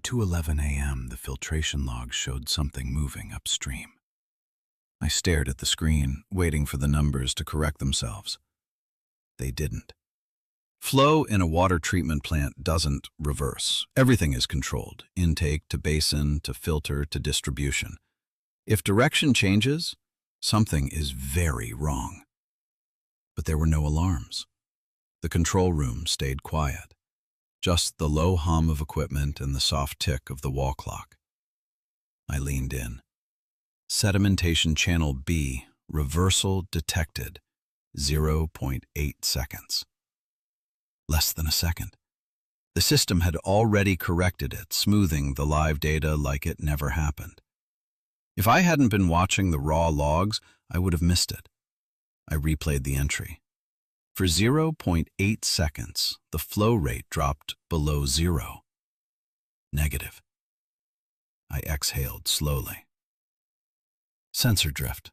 2:11 a.m., the filtration logs showed something moving upstream. I stared at the screen, waiting for the numbers to correct themselves. They didn't. Flow in a water treatment plant doesn't reverse. Everything is controlled, intake to basin, to filter, to distribution. If direction changes, something is very wrong. But there were no alarms. The control room stayed quiet. Just the low hum of equipment and the soft tick of the wall clock. I leaned in. Sedimentation channel B, reversal detected, 0.8 seconds. Less than a second. The system had already corrected it, smoothing the live data like it never happened. If I hadn't been watching the raw logs, I would have missed it. I replayed the entry. For 0.8 seconds, the flow rate dropped below zero. Negative. I exhaled slowly. Sensor drift.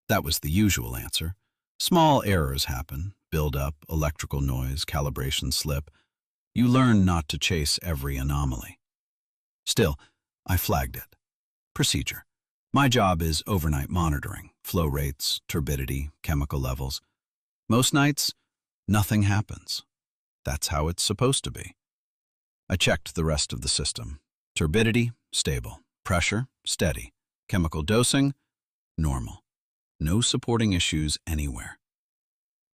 That was the usual answer. Small errors happen, build-up, electrical noise, calibration slip. You learn not to chase every anomaly. Still, I flagged it. Procedure. My job is overnight monitoring, flow rates, turbidity, chemical levels. Most nights, nothing happens. That's how it's supposed to be. I checked the rest of the system. Turbidity, stable. Pressure, steady. Chemical dosing, normal. No supporting issues anywhere.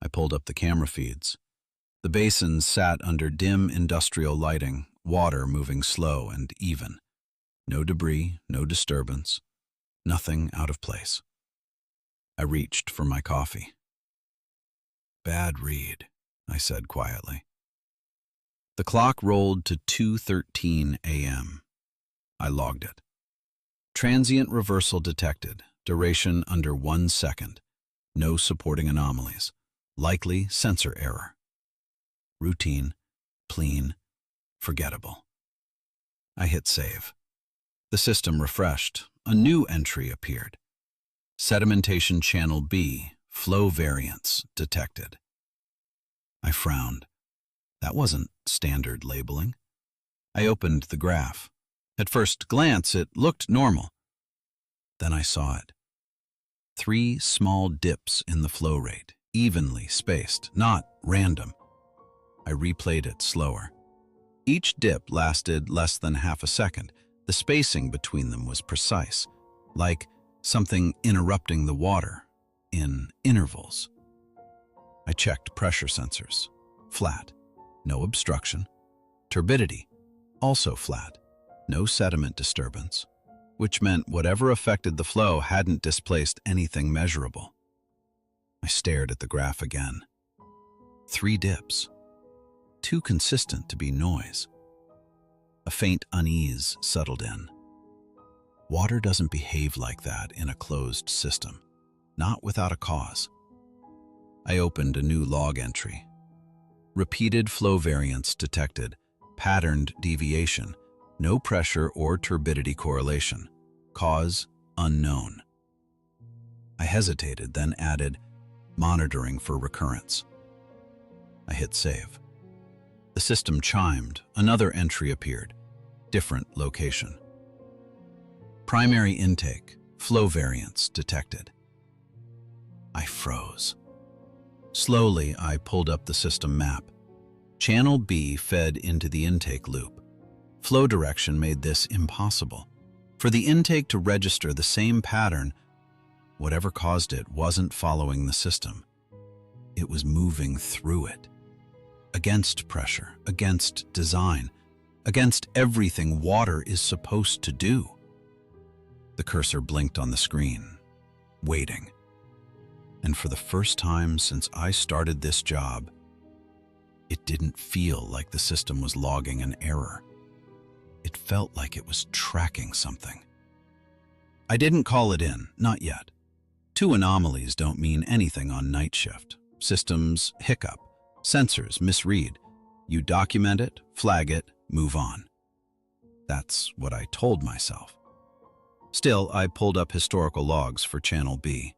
I pulled up the camera feeds. The basins sat under dim industrial lighting, water moving slow and even. No debris, no disturbance, nothing out of place. I reached for my coffee. Bad read, I said quietly. The clock rolled to 2:13 a.m. I logged it. Transient reversal detected, duration under 1 second. No supporting anomalies. Likely sensor error. Routine, clean, forgettable. I hit save. The system refreshed. A new entry appeared. Sedimentation channel B, flow variance detected. I frowned. That wasn't standard labeling. I opened the graph. At first glance, it looked normal. Then I saw it. 3 small dips in the flow rate, evenly spaced, not random. I replayed it slower. Each dip lasted less than half a second. The spacing between them was precise, like something interrupting the water in intervals. I checked pressure sensors. Flat. No obstruction. Turbidity. Also flat. No sediment disturbance, which meant whatever affected the flow hadn't displaced anything measurable. I stared at the graph again. 3 dips. Too consistent to be noise. A faint unease settled in. Water doesn't behave like that in a closed system, not without a cause. I opened a new log entry. Repeated flow variance detected, patterned deviation, no pressure or turbidity correlation, cause unknown. I hesitated, then added, monitoring for recurrence. I hit save. The system chimed. Another entry appeared. Different location. Primary intake. Flow variance detected. I froze. Slowly, I pulled up the system map. Channel B fed into the intake loop. Flow direction made this impossible. For the intake to register the same pattern, whatever caused it wasn't following the system. It was moving through it. Against pressure, against design, against everything water is supposed to do. The cursor blinked on the screen, waiting. And for the first time since I started this job, it didn't feel like the system was logging an error. It felt like it was tracking something. I didn't call it in, not yet. 2 anomalies don't mean anything on night shift. Systems hiccup. Sensors misread. You document it, flag it, move on. That's what I told myself. Still, I pulled up historical logs for Channel B.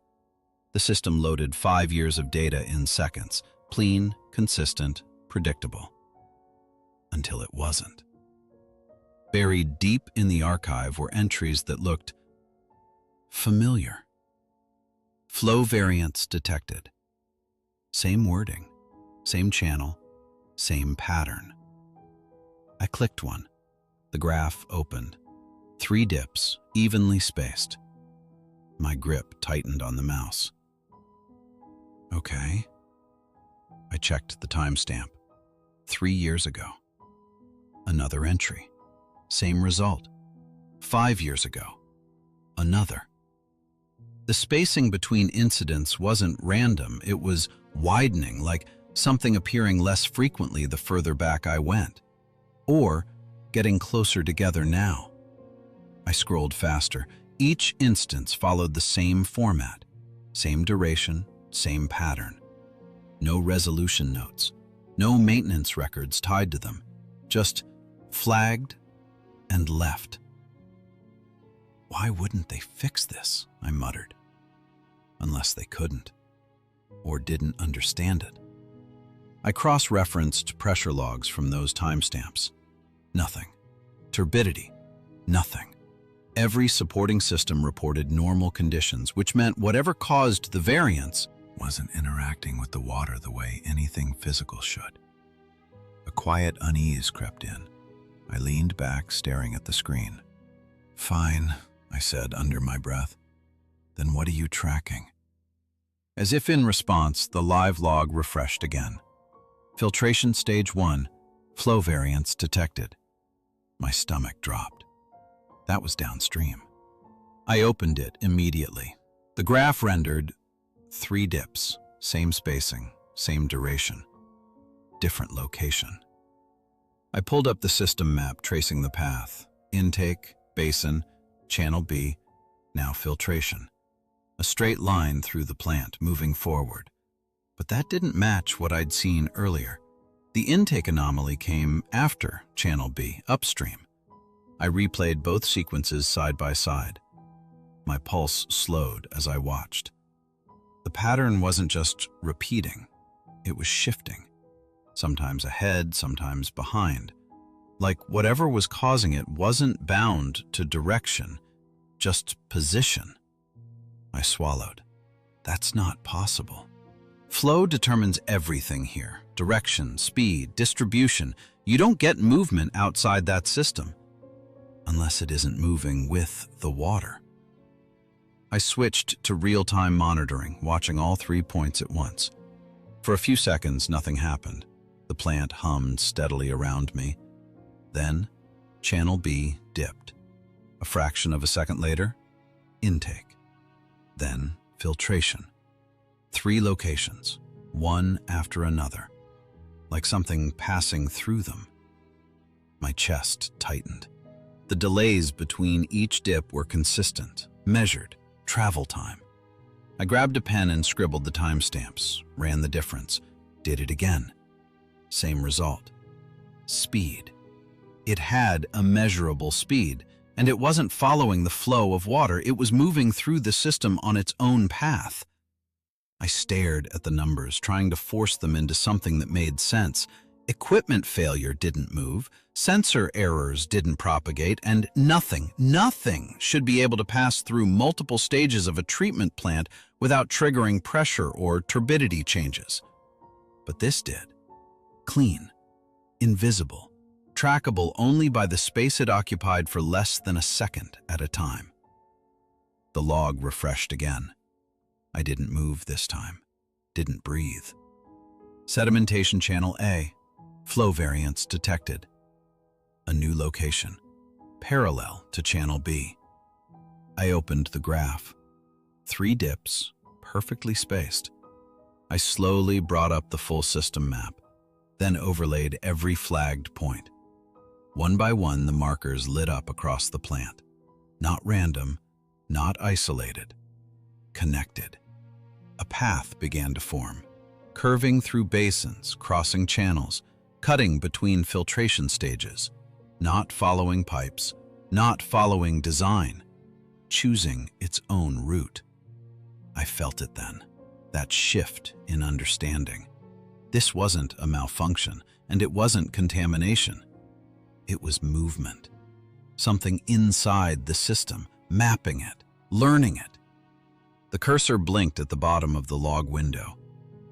The system loaded 5 years of data in seconds. Clean, consistent, predictable. Until it wasn't. Buried deep in the archive were entries that looked familiar. Flow variance detected. Same wording, same channel, same pattern. I clicked one. The graph opened. 3 dips, evenly spaced. My grip tightened on the mouse. Okay. I checked the timestamp. 3 years ago. Another entry. Same result. 5 years ago. Another. The spacing between incidents wasn't random. It was widening, like something appearing less frequently the further back I went. Or getting closer together now. I scrolled faster. Each instance followed the same format. Same duration, same pattern. No resolution notes. No maintenance records tied to them. Just flagged and left. Why wouldn't they fix this? I muttered. Unless they couldn't, or didn't understand it. I cross-referenced pressure logs from those timestamps. Nothing. Turbidity. Nothing. Every supporting system reported normal conditions, which meant whatever caused the variance wasn't interacting with the water the way anything physical should. A quiet unease crept in. I leaned back, staring at the screen. "Fine," I said under my breath. "Then what are you tracking?" As if in response, the live log refreshed again. Filtration stage 1, flow variance detected. My stomach dropped. That was downstream. I opened it immediately. The graph rendered 3 dips, same spacing, same duration, different location. I pulled up the system map tracing the path. Intake, basin, channel B, now filtration. A straight line through the plant, moving forward. But that didn't match what I'd seen earlier. The intake anomaly came after channel B, upstream. I replayed both sequences side by side. My pulse slowed as I watched. The pattern wasn't just repeating, it was shifting. Sometimes ahead, sometimes behind. Like whatever was causing it wasn't bound to direction, just position. I swallowed. That's not possible. Flow determines everything here. Direction, speed, distribution. You don't get movement outside that system, unless it isn't moving with the water. I switched to real-time monitoring, watching all 3 points at once. For a few seconds, nothing happened. The plant hummed steadily around me. Then, channel B dipped. A fraction of a second later, intake. Then, filtration. 3 locations, one after another, like something passing through them. My chest tightened. The delays between each dip were consistent, measured, travel time. I grabbed a pen and scribbled the timestamps, ran the difference, did it again. Same result. Speed. It had a measurable speed, and it wasn't following the flow of water, it was moving through the system on its own path. I stared at the numbers, trying to force them into something that made sense. Equipment failure didn't move, sensor errors didn't propagate, and nothing should be able to pass through multiple stages of a treatment plant without triggering pressure or turbidity changes. But this did. Clean, invisible, trackable only by the space it occupied for less than a second at a time. The log refreshed again. I didn't move this time, didn't breathe. Sedimentation channel A, flow variance detected. A new location, parallel to channel B. I opened the graph. 3 dips, perfectly spaced. I slowly brought up the full system map, then overlaid every flagged point. One by one, the markers lit up across the plant. Not random, not isolated, connected. A path began to form, curving through basins, crossing channels, cutting between filtration stages, not following pipes, not following design, choosing its own route. I felt it then, that shift in understanding. This wasn't a malfunction, and it wasn't contamination. It was movement. Something inside the system, mapping it, learning it. The cursor blinked at the bottom of the log window.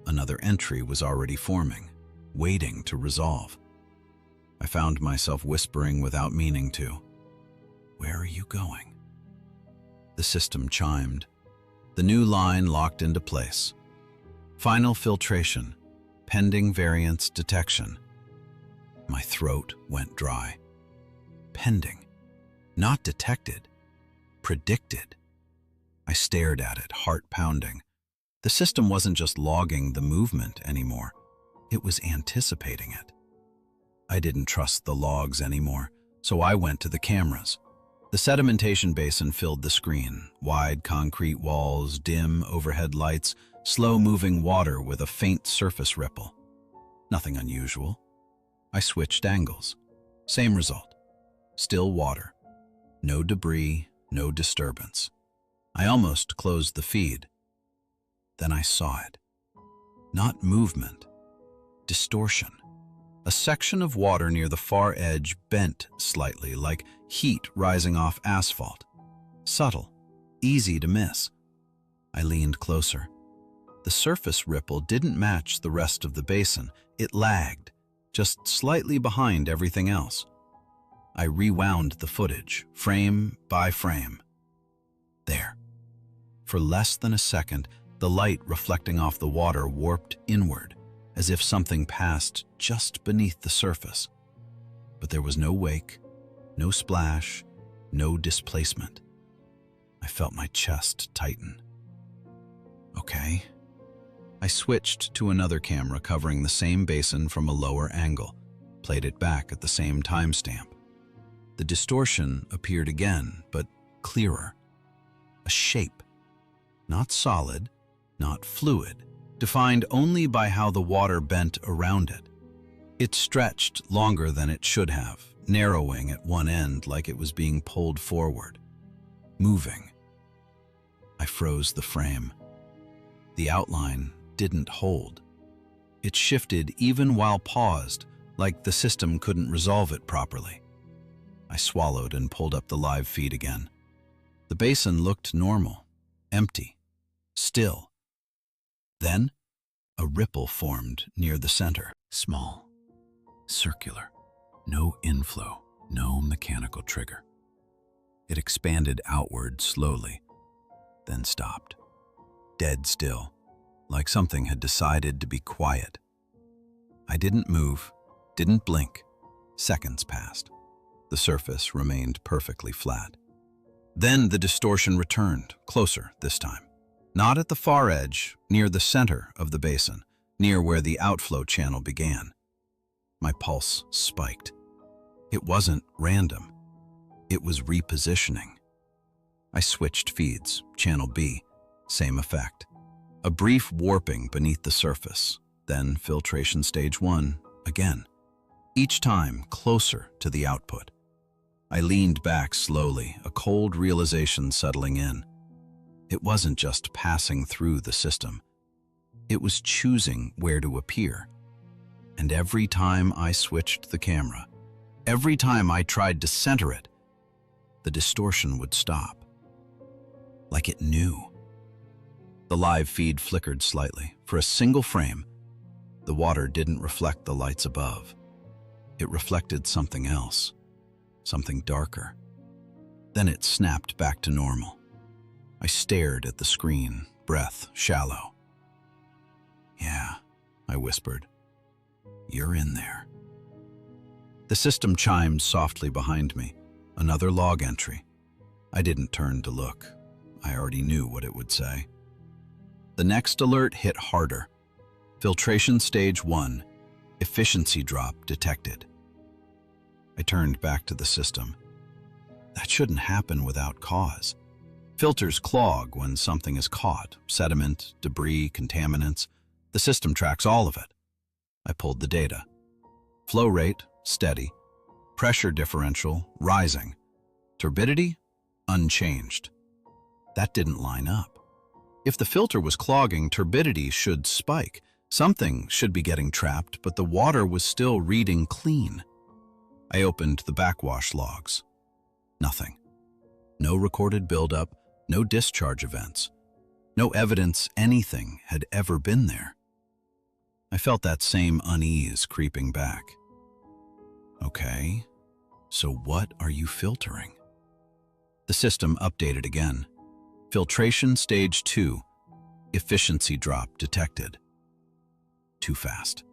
Another entry was already forming, waiting to resolve. I found myself whispering without meaning to, "Where are you going?" The system chimed. The new line locked into place. Final filtration, pending variance detection. My throat went dry. Pending, not detected, predicted. I stared at it, heart pounding. The system wasn't just logging the movement anymore. It was anticipating it. I didn't trust the logs anymore, so I went to the cameras. The sedimentation basin filled the screen, wide concrete walls, dim overhead lights, slow-moving water with a faint surface ripple. Nothing unusual. I switched angles. Same result. Still water. No debris, no disturbance. I almost closed the feed. Then I saw it. Not movement. Distortion. A section of water near the far edge bent slightly, like heat rising off asphalt. Subtle, easy to miss. I leaned closer. The surface ripple didn't match the rest of the basin. It lagged, just slightly behind everything else. I rewound the footage, frame by frame. There. For less than a second, the light reflecting off the water warped inward, as if something passed just beneath the surface. But there was no wake, no splash, no displacement. I felt my chest tighten. Okay. I switched to another camera covering the same basin from a lower angle, played it back at the same timestamp. The distortion appeared again, but clearer. A shape. Not solid, not fluid, defined only by how the water bent around it. It stretched longer than it should have, narrowing at one end like it was being pulled forward. Moving. I froze the frame. The outline didn't hold. It shifted even while paused, like the system couldn't resolve it properly. I swallowed and pulled up the live feed again. The basin looked normal, empty, still. Then, a ripple formed near the center. Small, circular, no inflow, no mechanical trigger. It expanded outward slowly, then stopped. Dead still, like something had decided to be quiet. I didn't move, didn't blink. Seconds passed. The surface remained perfectly flat. Then the distortion returned, closer this time. Not at the far edge, near the center of the basin, near where the outflow channel began. My pulse spiked. It wasn't random. It was repositioning. I switched feeds, channel B, same effect. A brief warping beneath the surface, then filtration stage 1, again. Each time closer to the output. I leaned back slowly, a cold realization settling in. It wasn't just passing through the system. It was choosing where to appear. And every time I switched the camera, every time I tried to center it, the distortion would stop. Like it knew. The live feed flickered slightly. For a single frame, the water didn't reflect the lights above. It reflected something else. Something darker. Then it snapped back to normal. I stared at the screen, breath shallow. "Yeah," I whispered. "You're in there." The system chimed softly behind me, another log entry. I didn't turn to look. I already knew what it would say. The next alert hit harder. Filtration stage 1, efficiency drop detected. I turned back to the system. That shouldn't happen without cause. Filters clog when something is caught, sediment, debris, contaminants. The system tracks all of it. I pulled the data. Flow rate, steady. Pressure differential, rising. Turbidity, unchanged. That didn't line up. If the filter was clogging, turbidity should spike. Something should be getting trapped, but the water was still reading clean. I opened the backwash logs. Nothing. No recorded buildup, no discharge events, no evidence anything had ever been there. I felt that same unease creeping back. Okay, so what are you filtering? The system updated again. Filtration stage 2. Efficiency drop detected. Too fast.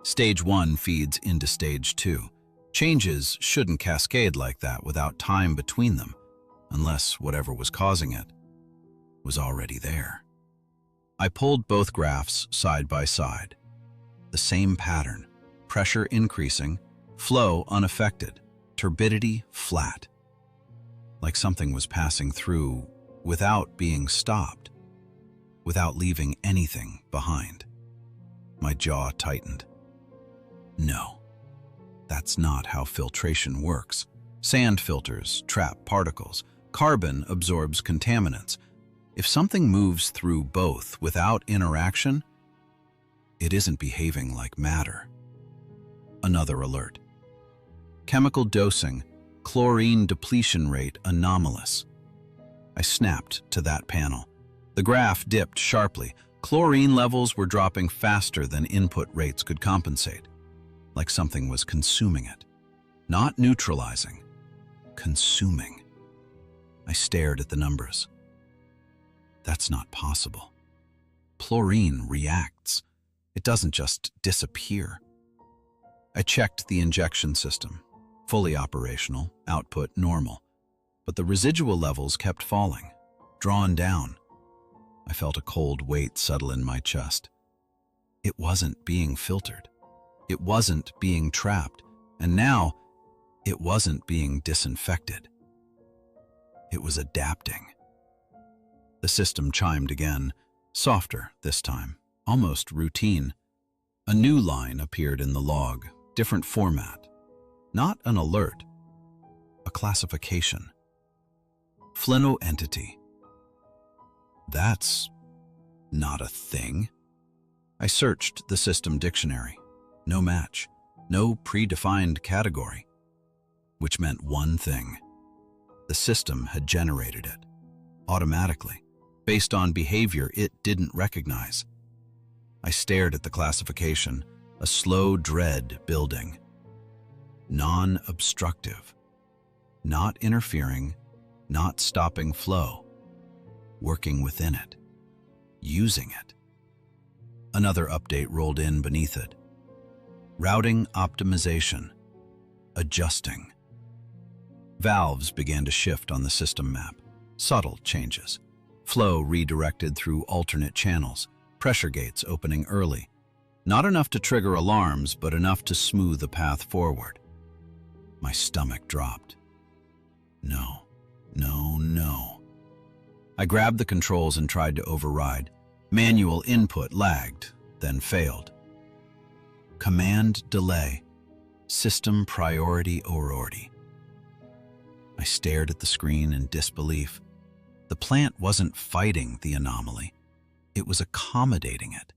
Stage 1 feeds into stage 2. Changes shouldn't cascade like that without time between them, unless whatever was causing it was already there. I pulled both graphs side by side. The same pattern, pressure increasing, flow unaffected, turbidity flat. Like something was passing through without being stopped, without leaving anything behind. My jaw tightened. No, that's not how filtration works. Sand filters trap particles. Carbon absorbs contaminants. If something moves through both without interaction, it isn't behaving like matter. Another alert. Chemical dosing, chlorine depletion rate anomalous. I snapped to that panel. The graph dipped sharply. Chlorine levels were dropping faster than input rates could compensate, like something was consuming it. Not neutralizing, consuming. I stared at the numbers. That's not possible. Chlorine reacts. It doesn't just disappear. I checked the injection system. Fully operational, output normal. But the residual levels kept falling, drawn down. I felt a cold weight settle in my chest. It wasn't being filtered. It wasn't being trapped. And now, it wasn't being disinfected. It was adapting. The system chimed again, softer this time, almost routine. A new line appeared in the log, different format. Not an alert, a classification. Flino entity. That's not a thing. I searched the system dictionary. No match, no predefined category. Which meant one thing. The system had generated it, automatically, based on behavior it didn't recognize. I stared at the classification, a slow dread building. Non-obstructive. Not interfering, not stopping flow. Working within it. Using it. Another update rolled in beneath it. Routing optimization. Adjusting. Valves began to shift on the system map. Subtle changes. Flow redirected through alternate channels. Pressure gates opening early. Not enough to trigger alarms, but enough to smooth the path forward. My stomach dropped. No, no, no. I grabbed the controls and tried to override. Manual input lagged, then failed. Command delay. System priority priority. I stared at the screen in disbelief. The plant wasn't fighting the anomaly. It was accommodating it,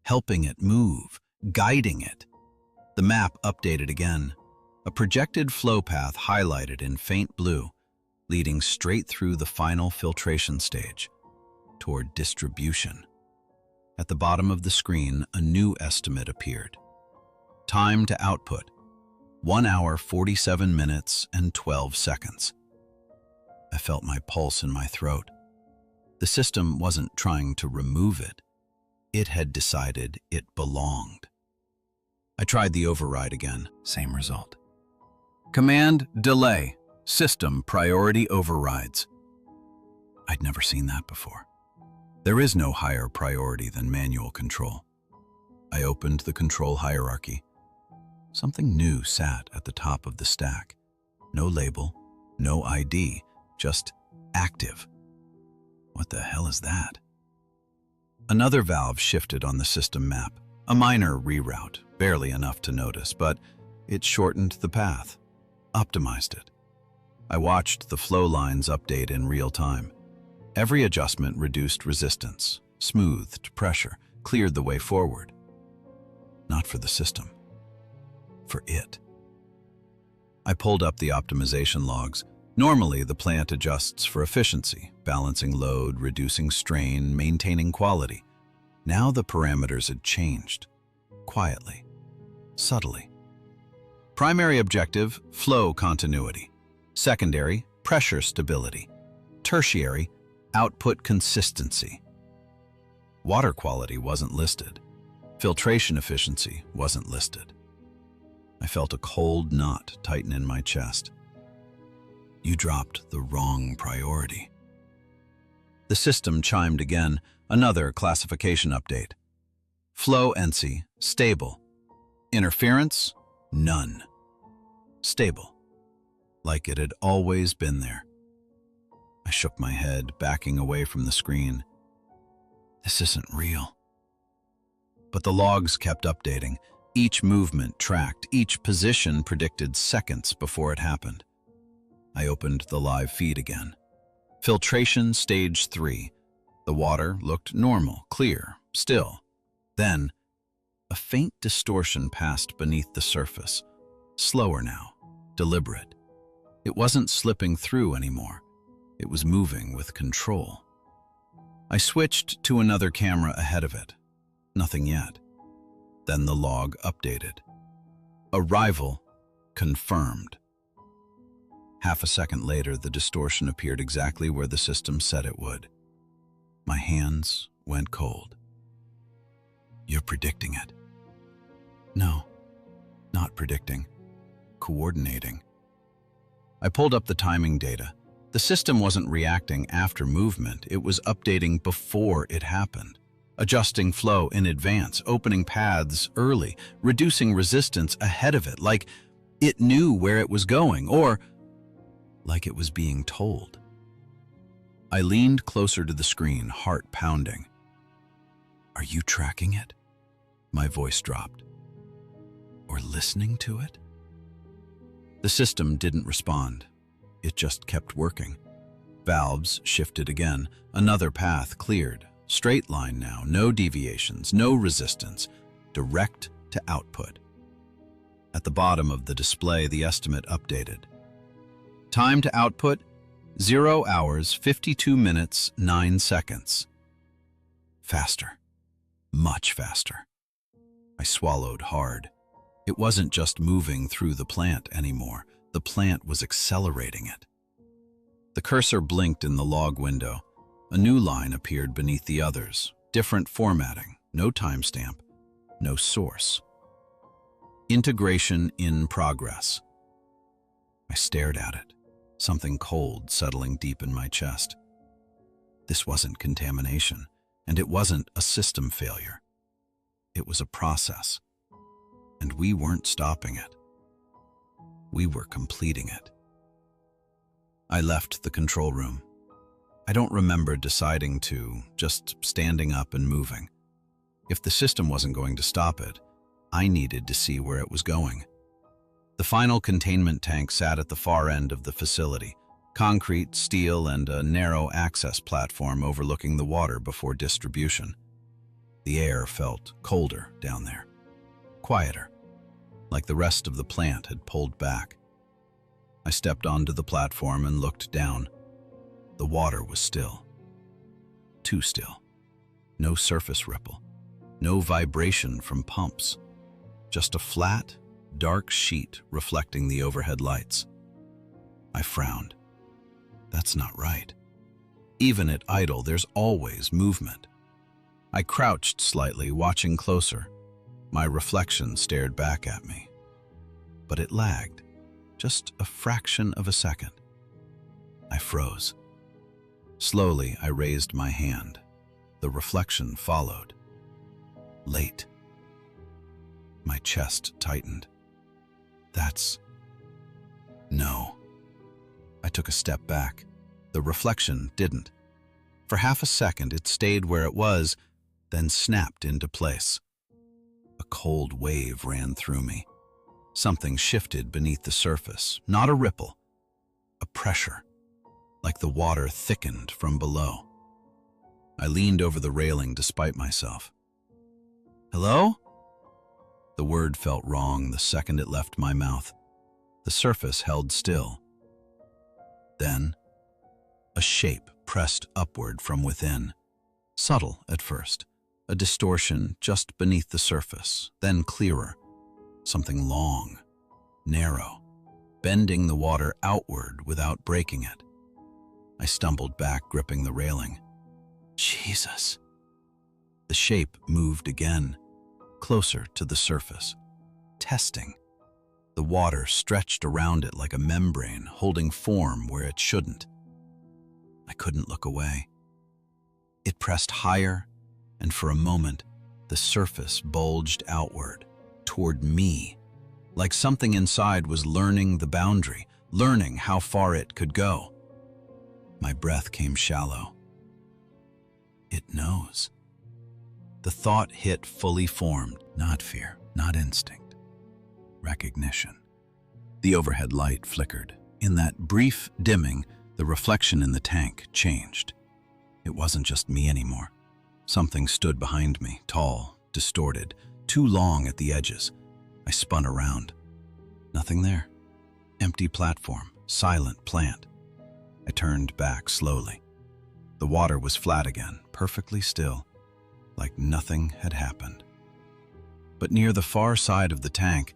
helping it move, guiding it. The map updated again. A projected flow path highlighted in faint blue, leading straight through the final filtration stage, toward distribution. At the bottom of the screen, a new estimate appeared. Time to output, 1 hour, 47 minutes, and 12 seconds. I felt my pulse in my throat. The system wasn't trying to remove it. It had decided it belonged. I tried the override again, same result. Command delay. System priority overrides. I'd never seen that before. There is no higher priority than manual control. I opened the control hierarchy. Something new sat at the top of the stack. No label, no ID, just active. What the hell is that? Another valve shifted on the system map. A minor reroute, barely enough to notice, but it shortened the path, optimized it. I watched the flow lines update in real time. Every adjustment reduced resistance, smoothed pressure, cleared the way forward. Not for the system. For it. I pulled up the optimization logs. Normally, the plant adjusts for efficiency, balancing load, reducing strain, maintaining quality. Now the parameters had changed. Quietly. Subtly. Primary objective, flow continuity. Secondary, pressure stability. Tertiary, output consistency. Water quality wasn't listed. Filtration efficiency wasn't listed. I felt a cold knot tighten in my chest. You dropped the wrong priority. The system chimed again, another classification update. Flow NC, stable. Interference, none. Stable. Like it had always been there. I shook my head, backing away from the screen. This isn't real. But the logs kept updating. Each movement tracked, each position predicted seconds before it happened. I opened the live feed again. Filtration stage 3. The water looked normal, clear, still. Then, a faint distortion passed beneath the surface. Slower now, deliberate. It wasn't slipping through anymore. It was moving with control. I switched to another camera ahead of it. Nothing yet. Then the log updated. Arrival confirmed. Half a second later, the distortion appeared exactly where the system said it would. My hands went cold. You're predicting it. No, not predicting. Coordinating. I pulled up the timing data. The system wasn't reacting after movement, it was updating before it happened. Adjusting flow in advance, opening paths early, reducing resistance ahead of it, like it knew where it was going, or like it was being told. I leaned closer to the screen, heart pounding. Are you tracking it? My voice dropped. Or listening to it? The system didn't respond. It just kept working. Valves shifted again. Another path cleared. Straight line now, no deviations, no resistance. Direct to output. At the bottom of the display, the estimate updated. Time to output, 0 hours, 52 minutes, 9 seconds. Faster. Much faster. I swallowed hard. It wasn't just moving through the plant anymore. The plant was accelerating it. The cursor blinked in the log window. A new line appeared beneath the others. Different formatting, no timestamp, no source. Integration in progress. I stared at it, something cold settling deep in my chest. This wasn't contamination, and it wasn't a system failure. It was a process, and we weren't stopping it. We were completing it. I left the control room. I don't remember deciding to, just standing up and moving. If the system wasn't going to stop it, I needed to see where it was going. The final containment tank sat at the far end of the facility, concrete, steel, and a narrow access platform overlooking the water before distribution. The air felt colder down there, quieter, like the rest of the plant had pulled back. I stepped onto the platform and looked down. The water was still. Too still. No surface ripple. No vibration from pumps. Just a flat, dark sheet reflecting the overhead lights. I frowned. That's not right. Even at idle, there's always movement. I crouched slightly, watching closer. My reflection stared back at me. But it lagged, just a fraction of a second. I froze. Slowly, I raised my hand. The reflection followed. Late. My chest tightened. No. I took a step back. The reflection didn't. For half a second, it stayed where it was, then snapped into place. A cold wave ran through me. Something shifted beneath the surface, not a ripple, a pressure, like the water thickened from below. I leaned over the railing despite myself. Hello? The word felt wrong the second it left my mouth. The surface held still. Then, a shape pressed upward from within. Subtle at first, a distortion just beneath the surface, then clearer. Something long, narrow, bending the water outward without breaking it. I stumbled back, gripping the railing. Jesus! The shape moved again, closer to the surface, testing. The water stretched around it like a membrane, holding form where it shouldn't. I couldn't look away. It pressed higher, and for a moment, the surface bulged outward, toward me, like something inside was learning the boundary, learning how far it could go. My breath came shallow. It knows. The thought hit fully formed, not fear, not instinct. Recognition. The overhead light flickered. In that brief dimming, the reflection in the tank changed. It wasn't just me anymore. Something stood behind me, tall, distorted, too long at the edges. I spun around. Nothing there. Empty platform, silent plant. I turned back slowly. The water was flat again, perfectly still, like nothing had happened. But near the far side of the tank,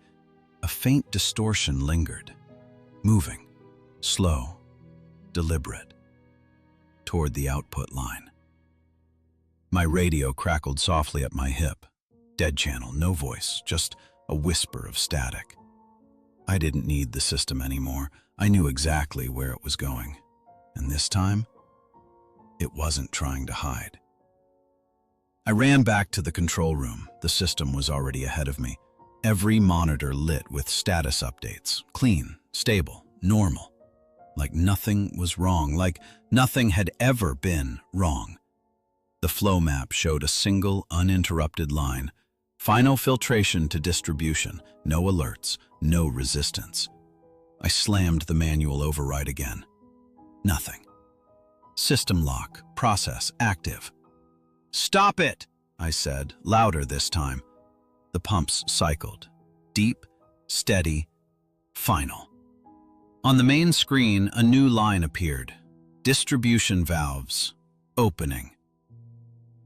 a faint distortion lingered, moving, slow, deliberate, toward the output line. My radio crackled softly at my hip. Dead channel, no voice, just a whisper of static. I didn't need the system anymore. I knew exactly where it was going. And this time, it wasn't trying to hide. I ran back to the control room. The system was already ahead of me. Every monitor lit with status updates. Clean, stable, normal. Like nothing was wrong, like nothing had ever been wrong. The flow map showed a single, uninterrupted line. Final filtration to distribution. No alerts, no resistance. I slammed the manual override again. Nothing. System lock, process active. "Stop it!" I said, louder this time. The pumps cycled. Deep, steady, final. On the main screen, a new line appeared. Distribution valves. Opening.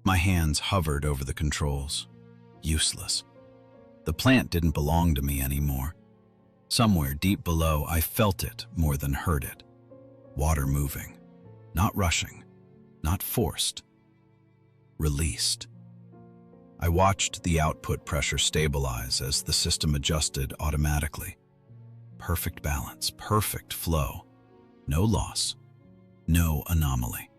My hands hovered over the controls. Useless. The plant didn't belong to me anymore. Somewhere deep below, I felt it more than heard it. Water moving. Not rushing. Not forced. Released. I watched the output pressure stabilize as the system adjusted automatically. Perfect balance, perfect flow. No loss. No anomaly.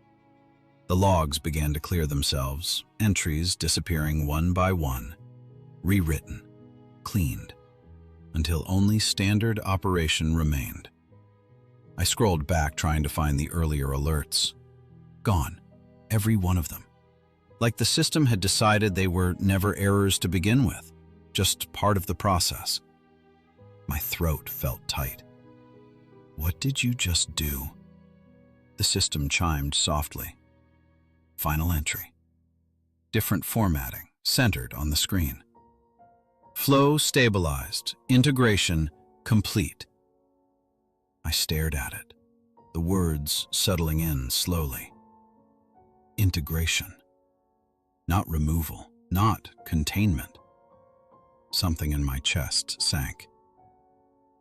The logs began to clear themselves, entries disappearing one by one, rewritten, cleaned, until only standard operation remained. I scrolled back trying to find the earlier alerts. Gone, every one of them. Like the system had decided they were never errors to begin with, just part of the process. My throat felt tight. What did you just do? The system chimed softly. Final entry. Different formatting, centered on the screen. Flow stabilized, integration complete. I stared at it, the words settling in slowly. Integration. Not removal, not containment. Something in my chest sank.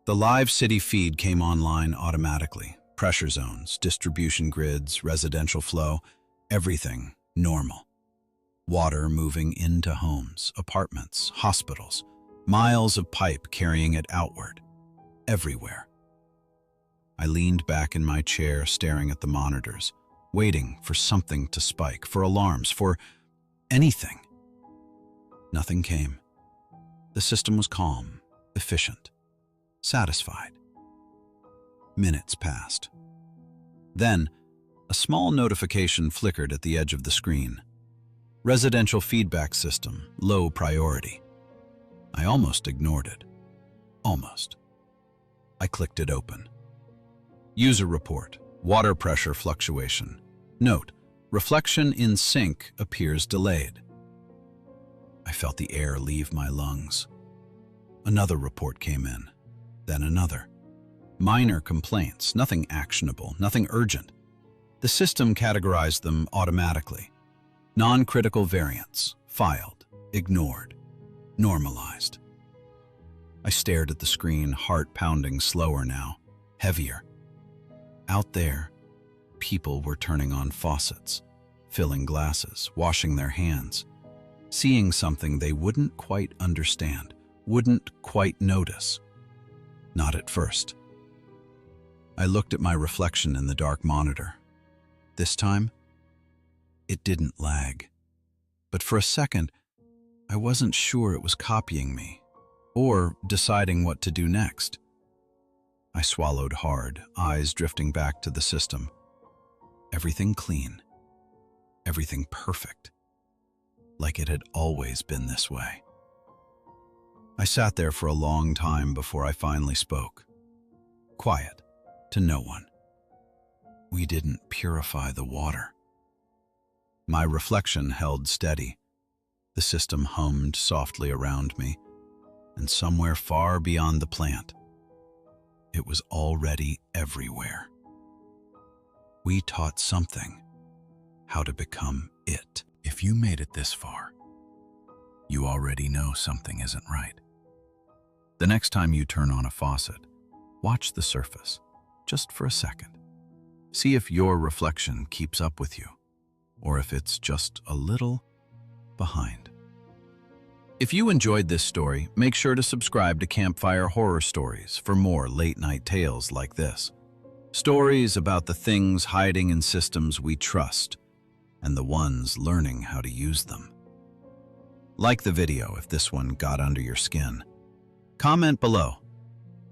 The live city feed came online automatically. Pressure zones, distribution grids, residential flow, everything normal. Water moving into homes, apartments, hospitals, miles of pipe carrying it outward, everywhere. I leaned back in my chair, staring at the monitors, waiting for something to spike, for alarms, for anything. Nothing came. The system was calm, efficient, satisfied. Minutes passed. Then, a small notification flickered at the edge of the screen. Residential feedback system, low priority. I almost ignored it. Almost. I clicked it open. User report, water pressure fluctuation. Note, reflection in sink appears delayed. I felt the air leave my lungs. Another report came in, then another. Minor complaints, nothing actionable, nothing urgent. The system categorized them automatically. Non-critical variants, filed, ignored, normalized. I stared at the screen, heart pounding slower now, heavier. Out there, people were turning on faucets, filling glasses, washing their hands, seeing something they wouldn't quite understand, wouldn't quite notice. Not at first. I looked at my reflection in the dark monitor. This time, it didn't lag. But for a second, I wasn't sure it was copying me or deciding what to do next. I swallowed hard, eyes drifting back to the system. Everything clean. Everything perfect. Like it had always been this way. I sat there for a long time before I finally spoke. Quiet, to no one. We didn't purify the water. My reflection held steady. The system hummed softly around me, and somewhere far beyond the plant, it was already everywhere. We taught something, how to become it. If you made it this far, you already know something isn't right. The next time you turn on a faucet, watch the surface, just for a second. See if your reflection keeps up with you, or if it's just a little behind. If you enjoyed this story, make sure to subscribe to Campfire Horror Stories for more late-night tales like this. Stories about the things hiding in systems we trust, and the ones learning how to use them. Like the video if this one got under your skin. Comment below,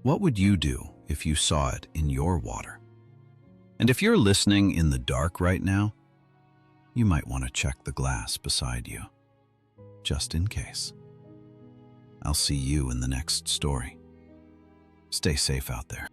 what would you do if you saw it in your water? And if you're listening in the dark right now, you might want to check the glass beside you, just in case. I'll see you in the next story. Stay safe out there.